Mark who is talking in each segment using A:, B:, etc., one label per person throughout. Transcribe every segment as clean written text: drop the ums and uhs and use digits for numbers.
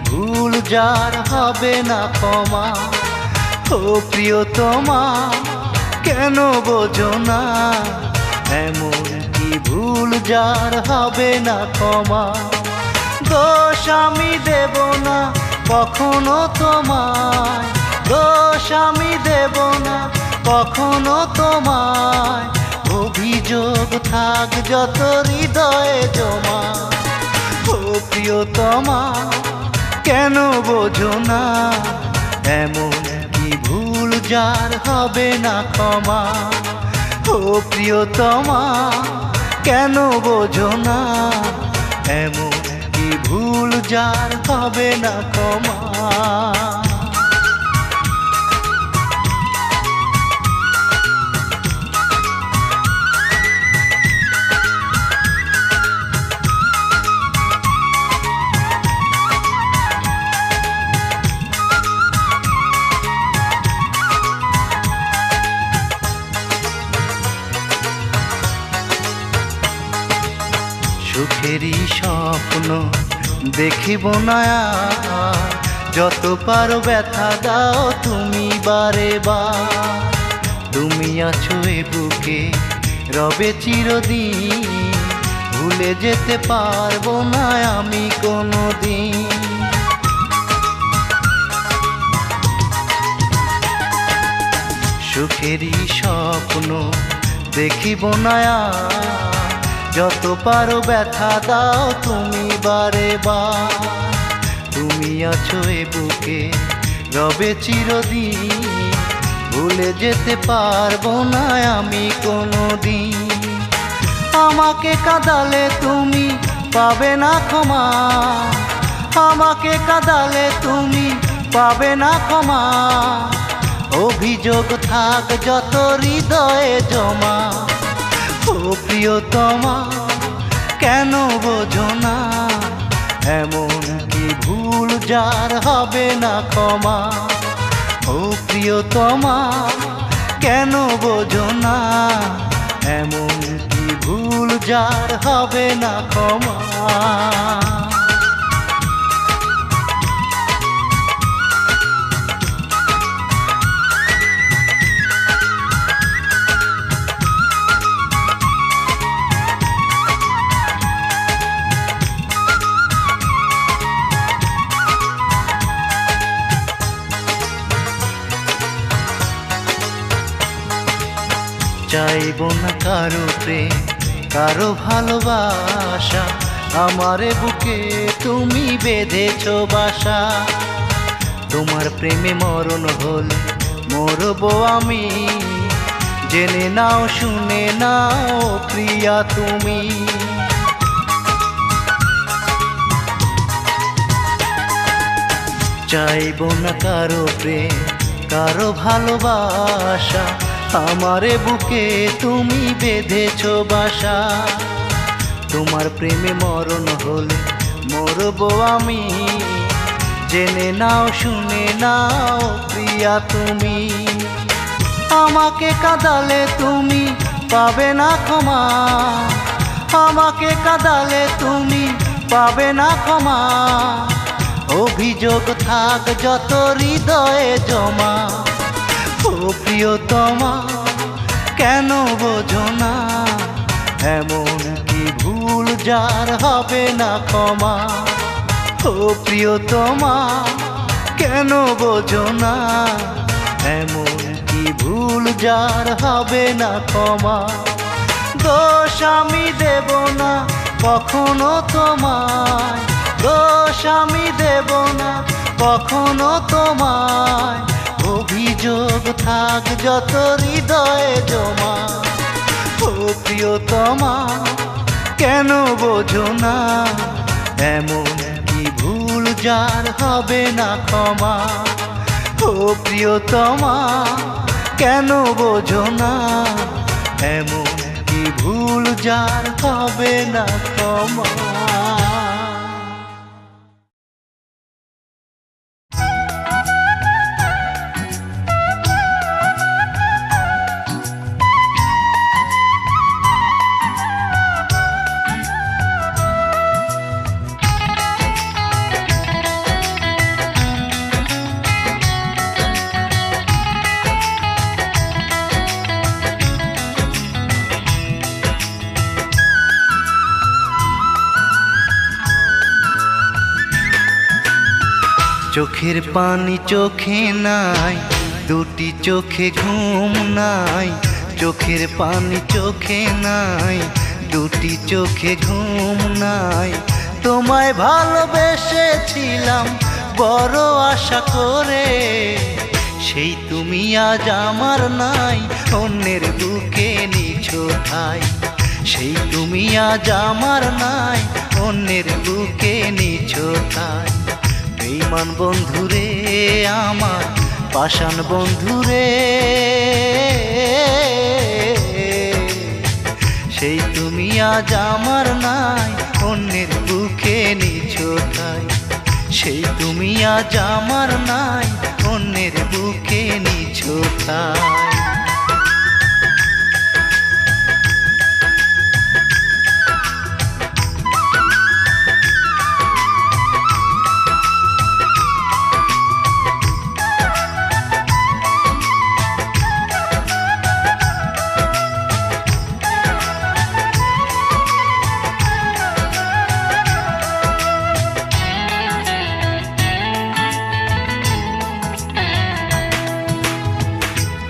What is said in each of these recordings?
A: ভুল যার হবে না ক্ষমা। ও প্রিয়তমা কেন বোঝো না, এমন কি ভুল যার হবে না ক্ষমা। দোষ আমি দেব না কখনো তোমায়, দোষ আমি দেব না কখনো তোমায়। অভিযোগ থাক যত হৃদয়ে জমা। ও প্রিয়তমা কেন বোঝো না, এমন কি ভুল যার হবে না ক্ষমা। ও প্রিয়তমা কেন বোঝো না, এমন কি ভুল যার হবে না ক্ষমা। সুখেরই স্বপ্ন দেখিব না আর, যত পারো ব্যথা দাও তুমি বারে বার। তুমি আছো এ বুকে রবে চিরদিন, ভুলে যেতে পারবো না আমি কোনোদিন। সুখেরই স্বপ্ন দেখিব না আর, যত পারো ব্যথা দাও তুমি বারে বার। তুমি আছো এ বুকে রবে চিরদিন, ভুলে যেতে পারবো না আমি কোনোদিন। আমাকে কাঁদালে তুমি পাবে না ক্ষমা, আমাকে কাঁদালে তুমি পাবে না ক্ষমা। অভিযোগ থাক যত হৃদয়ে জমা। ও প্রিয়তমা কেন বোঝো না, এমন কি ভুল যার হবে না ক্ষমা। ও প্রিয়তমা কেন বোঝো না, এমন কি ভুল যার হবে না ক্ষমা। চাইব না কারো প্রেম কারো ভালোবাসা, আমারে বুকে তুমি বেঁধেছো বাসা। তোমার প্রেমে মরণ হলে মরবো আমি, জেনে নাও শুনে নাও প্রিয়া তুমি। চাইব না কারো প্রেম কারো ভালোবাসা, আমারে বুকে তুমি বেঁধেছো বাসা। তোমার প্রেমে মরণ হলে মরবো আমি, জেনে নাও শুনে নাও প্রিয়া তুমি। আমাকে কাঁদালে তুমি পাবে না ক্ষমা, আমাকে কাঁদালে তুমি পাবে না ক্ষমা। অভিযোগ থাক যত হৃদয়ে জমা। ও প্রিয়তমা কেন বোঝো না, এমন কি ভুল যার হবে না ক্ষমা। ও প্রিয়তমা কেন বোঝো না, এমন কি ভুল যার হবে না ক্ষমা। দোষ আমি দেব না কখনো তোমায়, দোষ আমি দেব না কখনো তোমায়। অভিযোগ থাক যত হৃদয়ে জমা। ও প্রিয়তমা কেন বোঝো না, এমন কি ভুল যার হবে না ক্ষমা। ও প্রিয়তমা কেন বোঝো না, এমন কি ভুল যার হবে না ক্ষমা। চোখের পানি চোখে নাই, দুটি চোখে ঘুম নাই। চোখের পানি চোখে নাই, দুটি চোখে ঘুম নাই। তোমায় ভালোবেসেছিলাম বড় আশা করে, সেই তুমি আজ আমার নাই, অন্যের বুকে নিছো ঠাই। সেই তুমি আজ আমার নাই, অন্যের বুকে নিছো ঠাই। বেঈমান বন্ধুরে আমার, পাষাণ বন্ধুরে, সেই তুমি আজ আমার নাই, অন্যের বুকে নিছো ঠাই। সেই তুমি আজ আমার নাই, অন্যের বুকে নিছো ঠাই।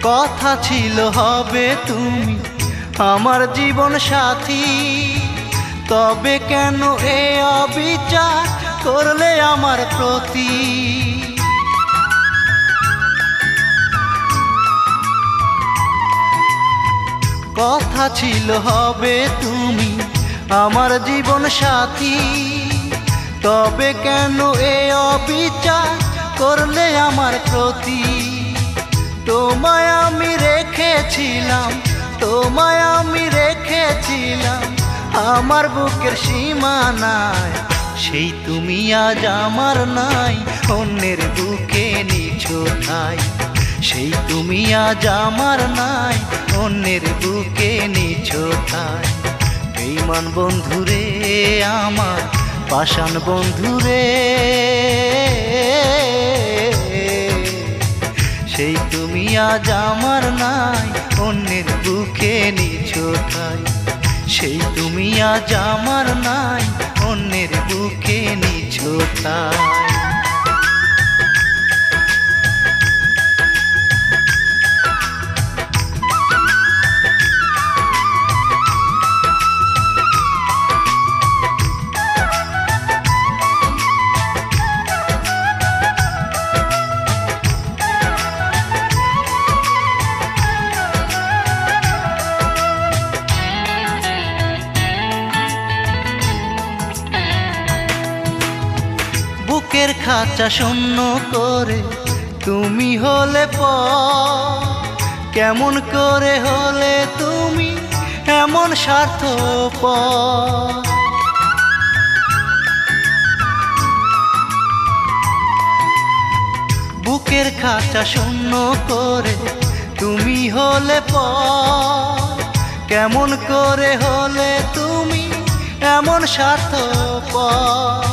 A: কথা ছিল হবে তুমি আমার জীবন সাথী, তবে কেন এ অবিচার করলে আমার প্রতি? কথা ছিল হবে তুমি আমার জীবন সাথী, তবে কেন এ অবিচার করলে আমার প্রতি? তোমায় আমি রেখেছিলাম, তোমায় আমি রেখেছিলাম আমার বুকের সীমানায়। সেই তুমি আজ আমার নাই, অন্যের বুকে নিছো ঠাই। সেই তুমি আজ আমার নাই, অন্যের বুকে নিছো ঠাই। বেঈমান বন্ধুরে আমার, পাষাণ বন্ধুরে, সেই তুমি আজ আমার নাই, অন্যের বুকে নিছো ঠাই। সেই তুমি আজ আমার নাই, অন্যের বুকে নিছো ঠাই। বুকের খাঁচা শূন্য করে তুমি হলে পর, কেমন করে হলে তুমি এমন স্বার্থপর? বুকের খাঁচা শূন্য করে তুমি হলে পর, কেমন করে হলে তুমি এমন স্বার্থপর?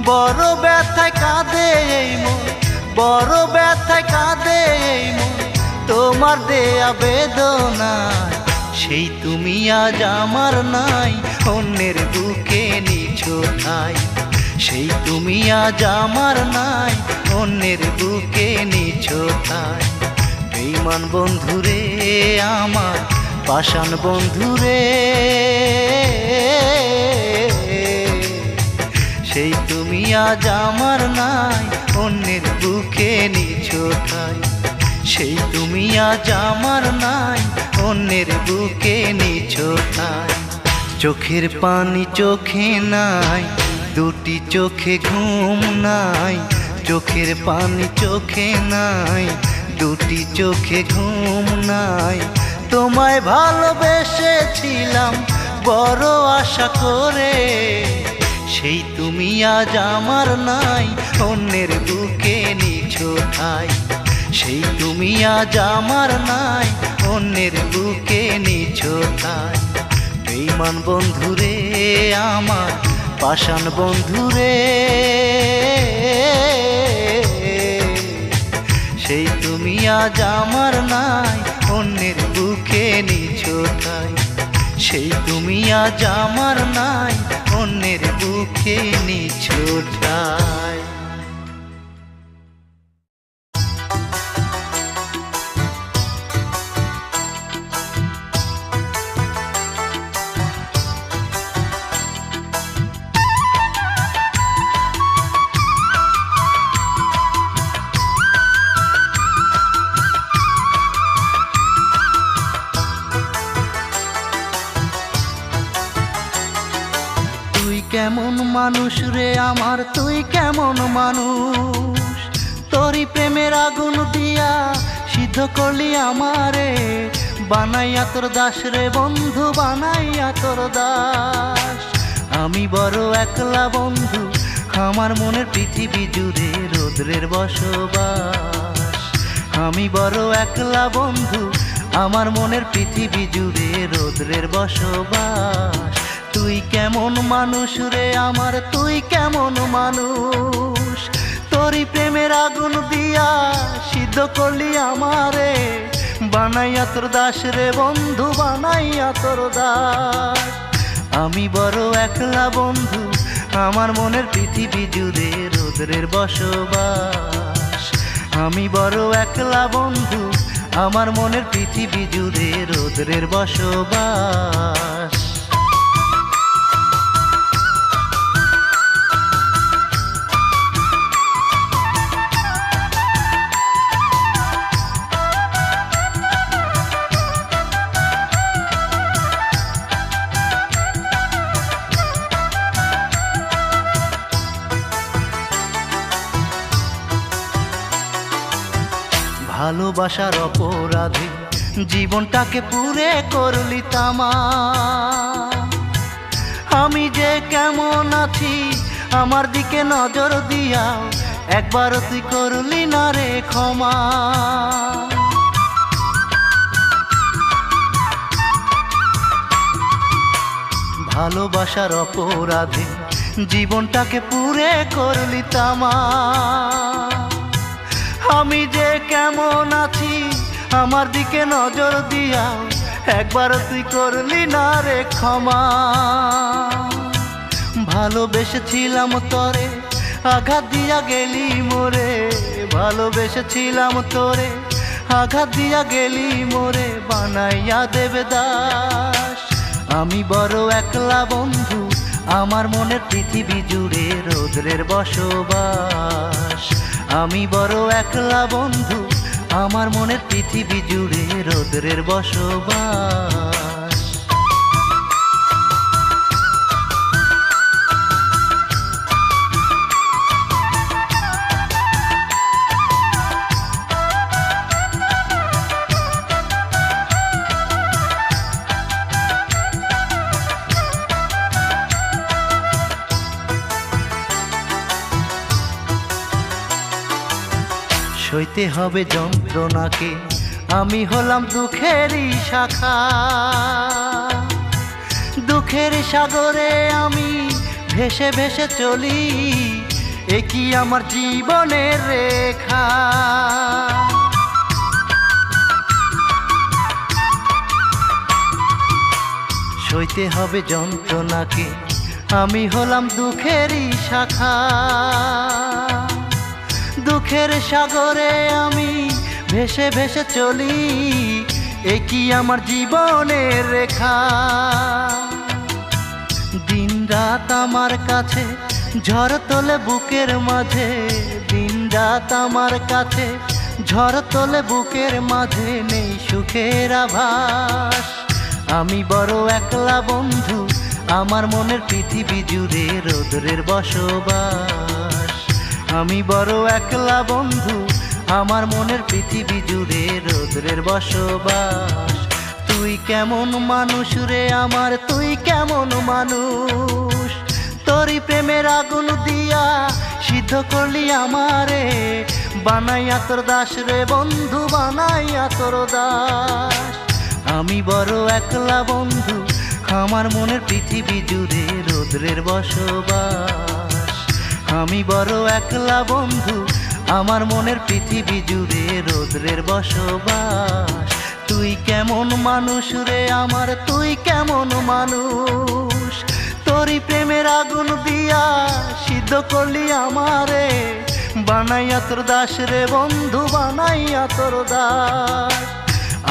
A: বড় ব্যথায় কাঁদে এই মন, বড় ব্যথায় কাঁদে এই মন তোমার দেয়া বেদনায়। সেই তুমি আজ আমার নাই, অন্যের বুকে নিছো ঠাই। সেই তুমি আজ আমার নাই, অন্যের বুকে নিছো ঠাই। বেঈমান বন্ধুরে আমার, পাষাণ বন্ধুরে, সেই তুমি আজ আমার নাই, অন্যের বুকে নিছো ঠাই। সেই তুমি আজ আমার নাই, অন্যের বুকে নিছো ঠাই। চোখের পানি চোখে নাই, দুটি চোখে ঘুম নাই। চোখের পানি চোখে নাই, দুটি চোখে ঘুম নাই। তোমায় ভালোবেসেছিলাম বড় আশা করে, সেই তুমি আজ আমার নাই, অন্যের বুকে নিছো ঠাই। সেই তুমি আজ আমার নাই, অন্যের বুকে নিছো ঠাই। বেঈমান বন্ধুরে আমার, পাষাণ বন্ধুরে, সেই তুমি আজ আমার নাই, অন্যের বুকে নিছো ঠাই। সেই তুমি আজ আমার নাই, অন্যের বুকে নিছো ঠাই। কেমন মানুষ রে আমার, তুই কেমন মানুষ? তোরই প্রেমের আগুন দিয়া সিদ্ধ করলি আমারে, বানাইয়া তোর দাস রে বন্ধু, বানাইয়া তোর দাস। আমি বড় একলা বন্ধু, আমার মনের পৃথিবী জুড়ে রৌদ্রের বসবাস। আমি বড় একলা বন্ধু, আমার মনের পৃথিবী জুড়ে রৌদ্রের বসবাস। তুই কেমন মানুষ রে আমার, তুই কেমন মানুষ? তোরই প্রেমের আগুন দিয়া সিদ্ধ করলি আমারে, বানাইয়া তোর দাস রে বন্ধু, বানাইয়া তোর দাস। আমি বড় একলা বন্ধু, আমার মনের পৃথিবী জুড়ে রৌদ্রের বসবাস। আমি বড় একলা বন্ধু, আমার মনের পৃথিবী জুড়ে রৌদ্রের বসবাস। ভালোবাসার অপরাধে জীবনটাকে পুরে করলি তামা। আমি যে কেমন আছি আমার দিকে নজর দিয়াও একবারও তুই করলি না রে ক্ষমা। ভালোবাসার অপরাধে জীবনটাকে পুরে করলি তামা। আমি যে কেমন আছি আমার দিকে নজর দিয়াও একবারও তুই করলি না রে ক্ষমা। ভালোবেসেছিলাম তরে আঘাত দিয়া গেলি মোরে, ভালোবেসেছিলাম তোরে আঘাত দিয়া গেলি মোরে, বানাইয়া দেবদাস। আমি বড় একলা বন্ধু, আমার মনের পৃথিবী জুড়ে রৌদ্রের বসবাস। আমি বড় একলা বন্ধু, আমার মনের পৃথিবী জুড়ে রৌদ্রের বসবাস। সইতে হবে যন্ত্রণাকে, আমি হলাম দুঃখেরই শাখা। দুঃখের সাগরে আমি ভেসে ভেসে চলি, এ কি আমার জীবনের রেখা। সইতে হবে যন্ত্রণাকে, আমি হলাম দুঃখেরই শাখা। দুঃখের সাগরে আমি ভেসে ভেসে চলি, এ কি আমার জীবনের রেখা। দিন রাত আমার কাছে ঝড় তোলে বুকের মাঝে, দিন রাত আমার কাছে ঝড় তোলে বুকের মাঝে, নেই সুখের আভাস। আমি বড় একলা বন্ধু, আমার মনের পৃথিবী জুড়ে রৌদ্রের বসবাস। আমি বড় একলা বন্ধু, আমার মনের পৃথিবী জুড়ে রৌদ্রের বসবাস। তুই কেমন মানুষ রে আমার, তুই কেমন মানুষ? তোরই প্রেমের আগুন দিয়া সিদ্ধ করলি আমারে, বানাইয়া তোর দাস রে বন্ধু, বানাইয়া তোর দাস। আমি বড় একলা বন্ধু, আমার মনের পৃথিবী জুড়ে রৌদ্রের বসবাস। আমি বড় একলা বন্ধু, আমার মনের পৃথিবী জুড়ে রৌদ্রের বসবাস। তুই কেমন মানুষ রে আমার, তুই কেমন মানুষ? তোরই প্রেমের আগুন দিয়া সিদ্ধ করলি আমারে, বানাইয়া তোর দাস রে বন্ধু, বানাইয়া তোর দাস।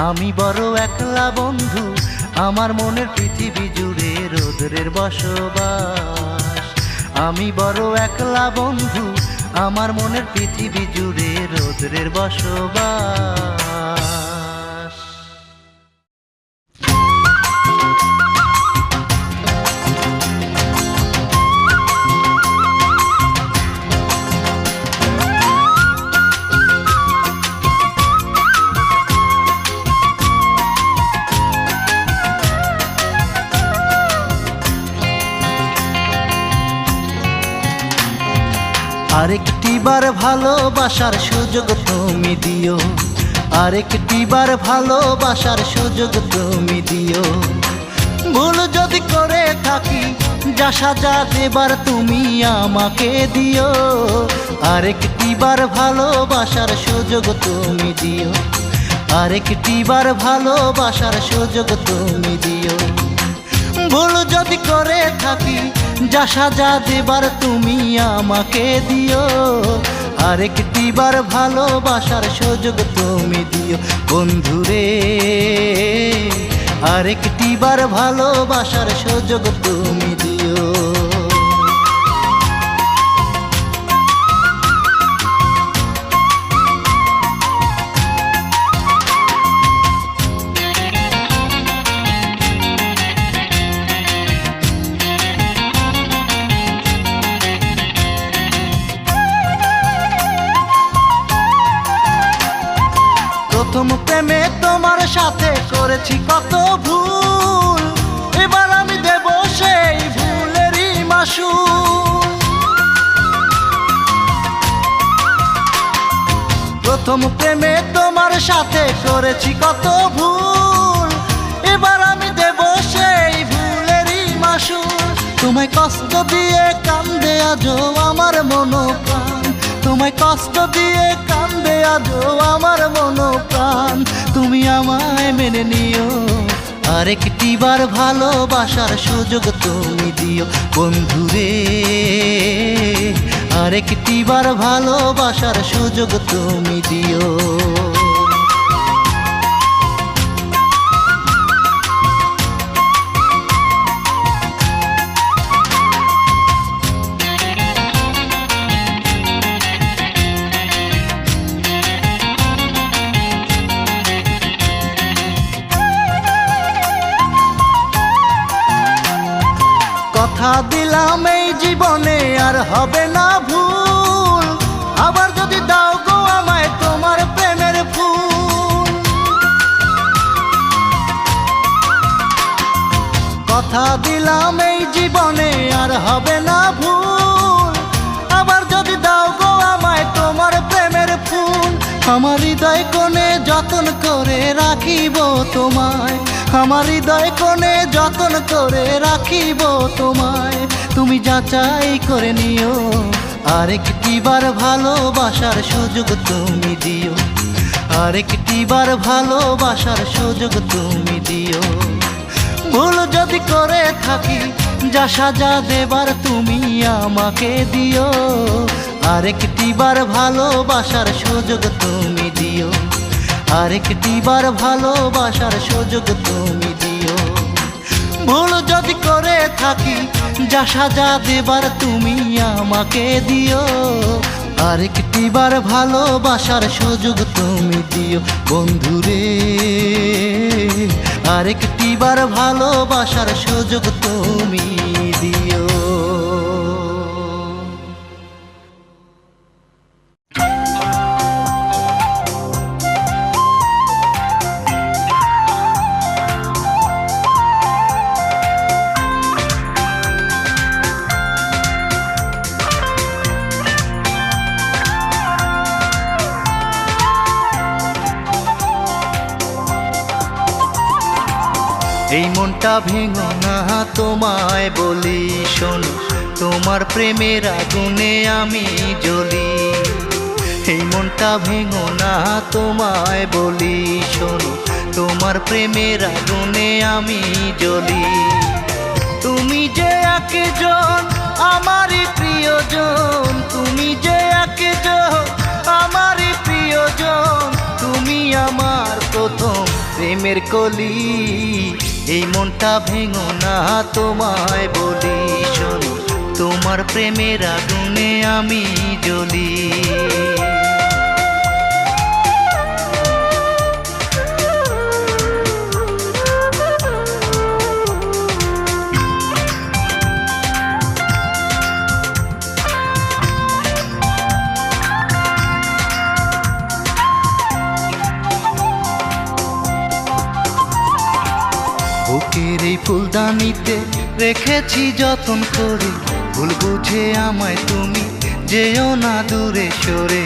A: আমি বড় একলা বন্ধু, আমার মনের পৃথিবী জুড়ে রৌদ্রের বসবাস। আমি বড় একলা বন্ধু, আমার মনের পৃথিবী জুড়ে রৌদ্রের বসবাস। আরেকটিবার ভালোবাসার সুযোগ তুমি দিও, আরেকটিবার ভালোবাসার সুযোগ তুমি দিও। ভুল যদি করে থাকি যা সাজা দেবার তুমি আমাকে দিও, আরেকটিবার ভালোবাসার সুযোগ তুমি দিও, আরেকটিবার ভালোবাসার সুযোগ তুমি দিও। ভুল যদি করে থাকি যা সাজা দেবার তুমি আমাকে দিও, আরেকটিবার ভালোবাসার সুযোগ তুমি দিও। বন্ধুরে আরেকটিবার ভালোবাসার সুযোগ তুমি দিও। প্রথম প্রেমে তোমার সাথে করেছি কত ভুল, এবার আমি দেব সেই ভুলেরই মাসুল। প্রথম প্রেমে তোমার সাথে করেছি কত ভুল, এবার আমি দেব সেই ভুলেরই মাসুল। তোমায় কষ্ট দিয়ে কান্দে আজো আমার মনোপ্রাণ, তোমায় কষ্ট দিয়ে কান্দে আজো আমার মনোপ্রাণ। তুমি আমায় মেনে নিও, আরেকটিবার ভালোবাসার সুযোগ তুমি দিও। বন্ধুরে আরেকটিবার ভালোবাসার সুযোগ তুমি দিও। কথা দিলাম এই জীবনে আর হবে না ভুল, আবার যদি দাও গো আমায় তোমার প্রেমের ফুল। কথা দিলাম এই জীবনে আর হবে না ভুল, আবার যদি দাও গো আমায় তোমার প্রেমের ফুল। আমার হৃদয় কোণে যতন করে রাখিব তোমায়, আমার হৃদয় কোণে যতন করে রাখিব তোমায়। তুমি যাচাই করে নিও, আরেকটিবার ভালোবাসার সুযোগ তুমি দিও, আরেকটিবার ভালোবাসার সুযোগ তুমি দিও। ভুল যদি করে থাকি যা সাজা দেবার তুমি আমাকে দিও, আরেকটিবার ভালোবাসার সুযোগ তুমি দিও, আরেকটিবার ভালোবাসার সুযোগ তুমি দিও। ভুল যদি করে থাকি যা সাজা দেবার তুমি আমাকে দিও, আরেকটিবার ভালোবাসার সুযোগ তুমি দিও। বন্ধুরে আরেকটিবার ভালোবাসার সুযোগ তুমি দিও। এই মনটা ভেঙো না তোমায় বলি শোনো, তোমার প্রেমের আগুনে আমি জ্বলি। এই মনটা ভেঙো না তোমায় বলি শোনো, তোমার প্রেমের আগুনে আমি জ্বলি। তুমি যে একজন আমারই প্রিয়জন, তুমি যে একজন আমারই প্রিয়জন, তুমি আমার প্রথম প্রেমের কলি। এই মনটা ভেঙো না তোমায় বলি শোনো, তোমার প্রেমের আগুনে আমি জ্বলি। বুকের এই ফুলদানিতে রেখেছি যতন করে, ভুল বুঝে আমায় তুমি যেও না দূরে সরে।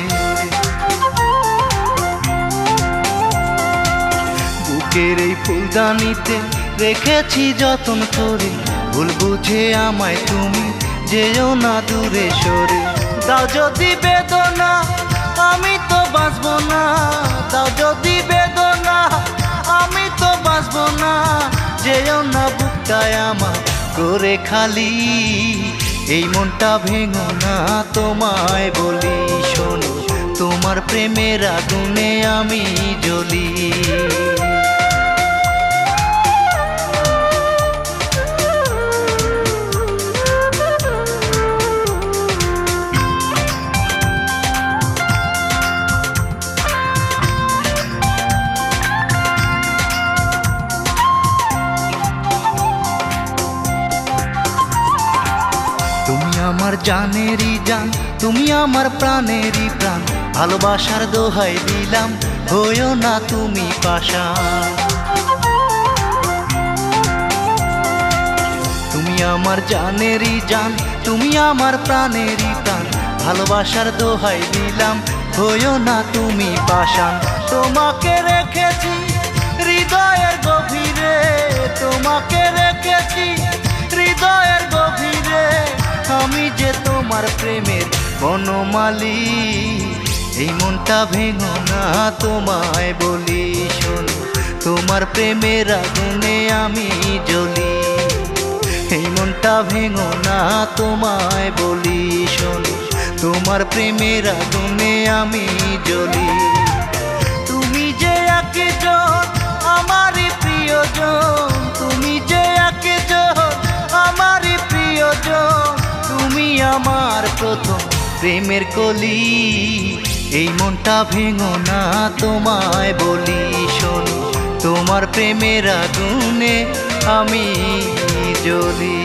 A: বুকের এই ফুলদানিতে রেখেছি যতন করে, ভুল বুঝে আমায় তুমি যেও না দূরে সরে। দাও যদি বেদনা আমি তো বাঁচবো না, দাও যদি বেদনা আমি তো বাঁচবো না। যেও না বুকটায় আমার করে খালি, এই মনটা ভেঙো না তোমায় বলি। শোনো তোমার প্রেমের আগুনে আমি জ্বলি। তুমি আমার জানেরই জান, তুমি আমার প্রাণেরই প্রাণ। ভালোবাসার দোহাই দিলাম হইও না তুমি পাশান। তুমি আমার জানেরই জান, তুমি আমার প্রাণেরই প্রাণ। ভালোবাসার দোহাই দিলাম হইও না তুমি পাশান। তোমাকে রেখেছি হৃদয়ের গভীরে, তোমাকে রেখেছি হৃদয়ের গভীরে। আমি যে তোমার প্রেমের বনমালী, এই মনটা ভেঙো না তোমায় বলি। শোনো তোমার প্রেমের আগুনে আমি জ্বলি, এই মনটা ভেঙো না তোমায় বলি। শোনো তোমার প্রেমের আগুনে আমি জ্বলি। তুমি যে একজন আমারই প্রিয়জন, তুমি যে একজন আমারই প্রিয়জন। তুমি আমার প্রথম প্রেমের কলি, এই মনটা ভেঙো না তোমায় বলি। শোনো তোমার প্রেমের আগুনে আমি জ্বলি।